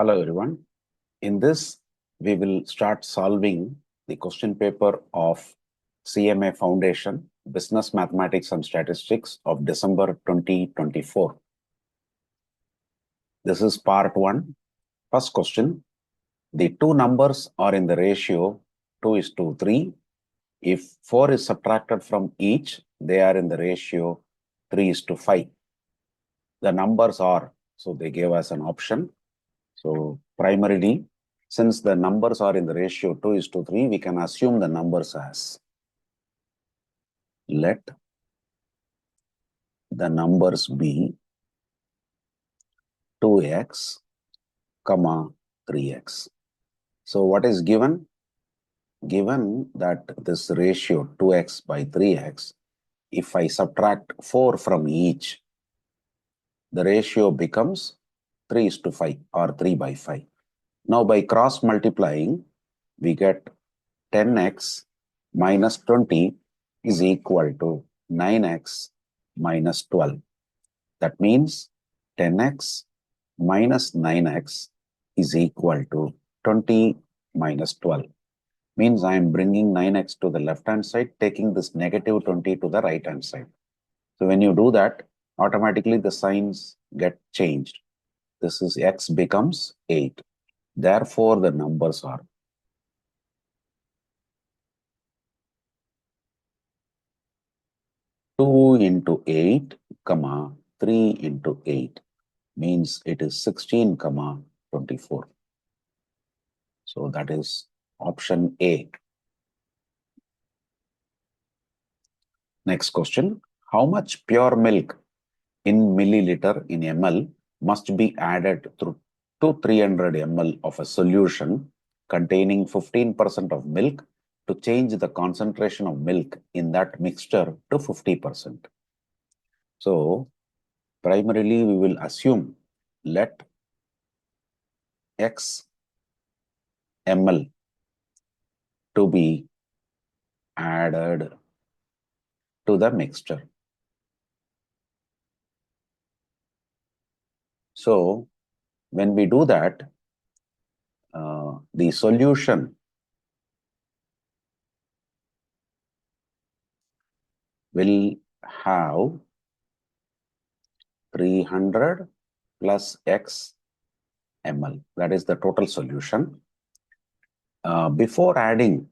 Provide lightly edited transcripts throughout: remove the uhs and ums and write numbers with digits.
Hello everyone. In this, we will start solving the question paper of CMA Foundation, Business Mathematics and Statistics of December 2024. This is part 1. First question. The two numbers are in the ratio 2:3. If 4 is subtracted from each, they are in the ratio 3:5. The numbers are, so they gave us an option. So primarily, since the numbers are in the ratio 2:3, we can assume the numbers as, let the numbers be 2x, 3x. So what is given? Given that this ratio 2x by 3x, if I subtract 4 from each, the ratio becomes 3:5 or 3/5. Now by cross multiplying, we get 10x minus 20 is equal to 9x minus 12. That means 10x minus 9x is equal to 20 minus 12. Means I am bringing 9x to the left-hand side, taking this negative 20 to the right-hand side. So when you do that, automatically the signs get changed. This is x becomes 8. Therefore, the numbers are 2 into 8, 3 into 8 means it is 16, 24. So that is option A. Next question. How much pure milk in milliliter in ml must be added to 300 ml of a solution containing 15% of milk to change the concentration of milk in that mixture to 50%? So primarily we will assume let x ml to be added to the mixture. So when we do that, the solution will have 300 plus x ml. That is the total solution. Before adding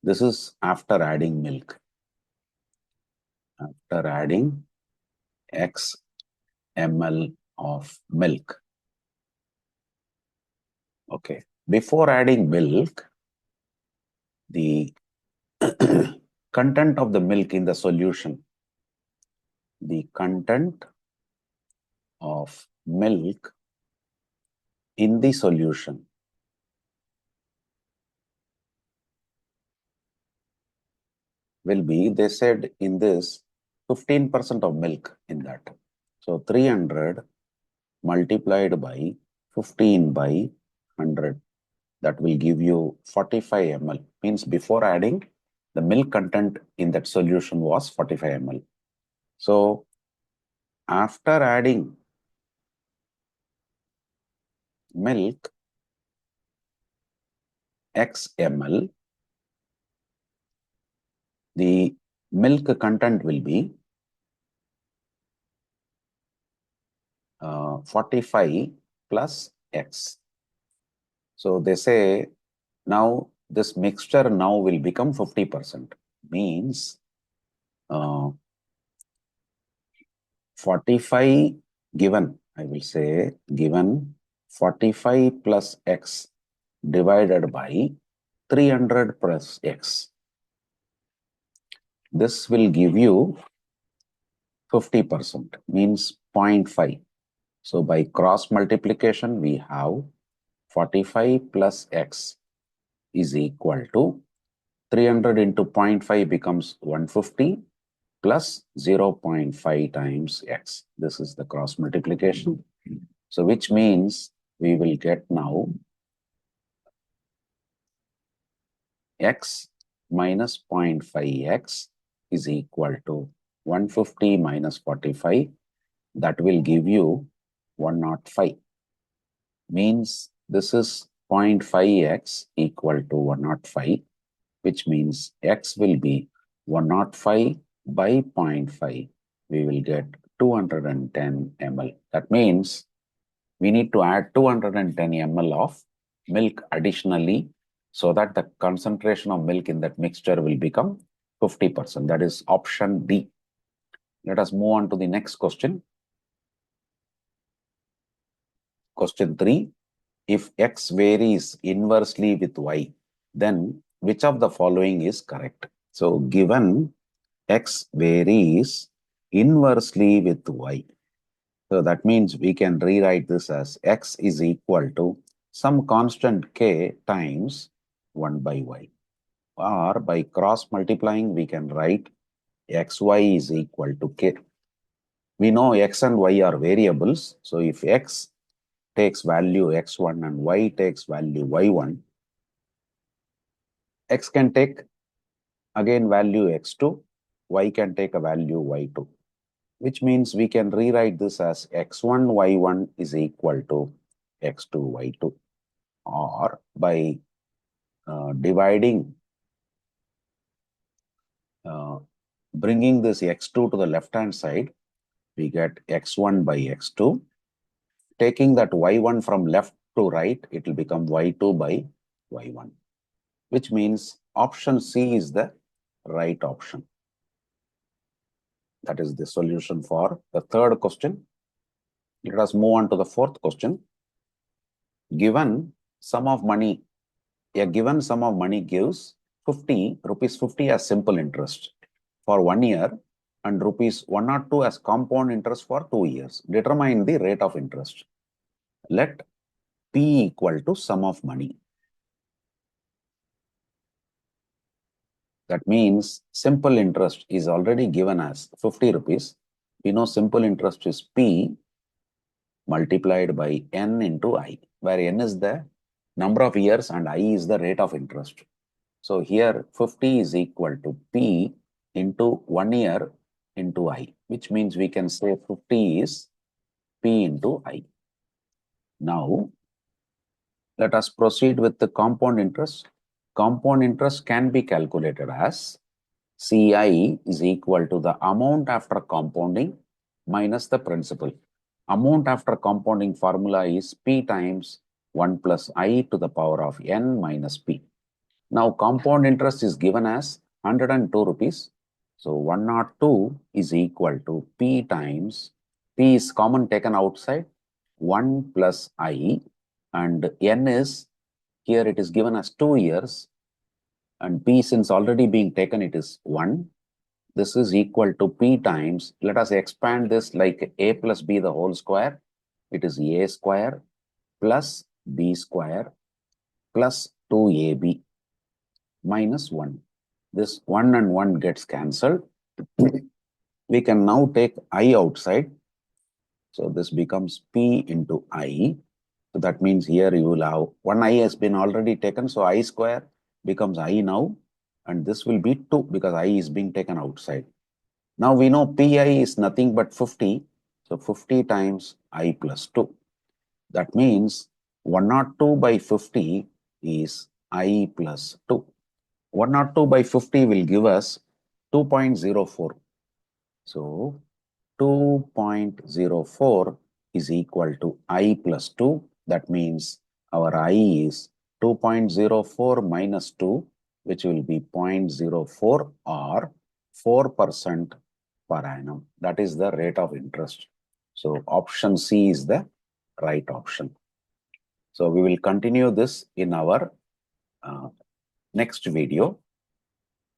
this is after adding milk. After adding x ml of milk. Okay. Before adding milk, the content of the milk in the solution, the content of milk in the solution will be, they said in this, 15% of milk in that. So 300 multiplied by 15 by 100, that will give you 45 ml. Means before adding, the milk content in that solution was 45 ml. So after adding milk x ml, the milk content will be 45 plus x. So they say now this mixture now will become 50%. Means 45 given, I will say given 45 plus x divided by 300 plus x. This will give you 50%, means 0.5. So by cross multiplication, we have 45 plus x is equal to 300 into 0.5 becomes 150 plus 0.5 times x. This is the cross multiplication. So which means we will get now x minus 0.5x is equal to 150 minus 45. That will give you 105. Means this is 0.5x equal to 105, which means x will be 105 by 0.5. We will get 210 ml. That means we need to add 210 ml of milk additionally so that the concentration of milk in that mixture will become 50%. That is option D. Let us move on to the next question. Question 3. If x varies inversely with y, then which of the following is correct? So given x varies inversely with y, so that means we can rewrite this as x is equal to some constant k times 1 by y. Or by cross multiplying, we can write xy is equal to k. We know x and y are variables. So if x takes value x1 and y takes value y1, x can take again value x2, y can take a value y2, which means we can rewrite this as x1 y1 is equal to x2 y2, or by dividing, bringing this x2 to the left hand side, we get x1 by x2. Taking that y1 from left to right, it will become y2 by y1, which means option C is the right option. That is the solution for the third question. Let us move on to the fourth question. Given sum of money, a given sum of money gives rupees 50 as simple interest for 1 year and rupees 102 as compound interest for 2 years. Determine the rate of interest. Let P equal to sum of money. That means simple interest is already given as 50 rupees. We know simple interest is P multiplied by N into I, where N is the number of years and I is the rate of interest. So here 50 is equal to P into 1 year into I, which means we can say 50 is P into I. Now, let us proceed with the compound interest. Compound interest can be calculated as CI is equal to the amount after compounding minus the principal. Amount after compounding formula is P times 1 plus I to the power of N minus P. Now, compound interest is given as 102 rupees. So, 102 is equal to P times, P is common taken outside, 1 plus I, and N is, here it is given as 2 years, and P since already being taken, it is 1. This is equal to P times, let us expand this like A plus B the whole square. It is A square plus B square plus 2AB minus 1. This 1 and 1 gets cancelled. We can now take I outside. So this becomes P into I. So that means here you will have 1 I has been already taken. So I square becomes I now. And this will be 2 because I is being taken outside. Now we know PI is nothing but 50. So 50 times I plus 2. That means 102 by 50 is I plus 2. 102 by 50 will give us 2.04. So 2.04 is equal to I plus 2. That means our I is 2.04 minus 2, which will be 0.04 or 4% per annum. That is the rate of interest. So option C is the right option. So we will continue this in our next video.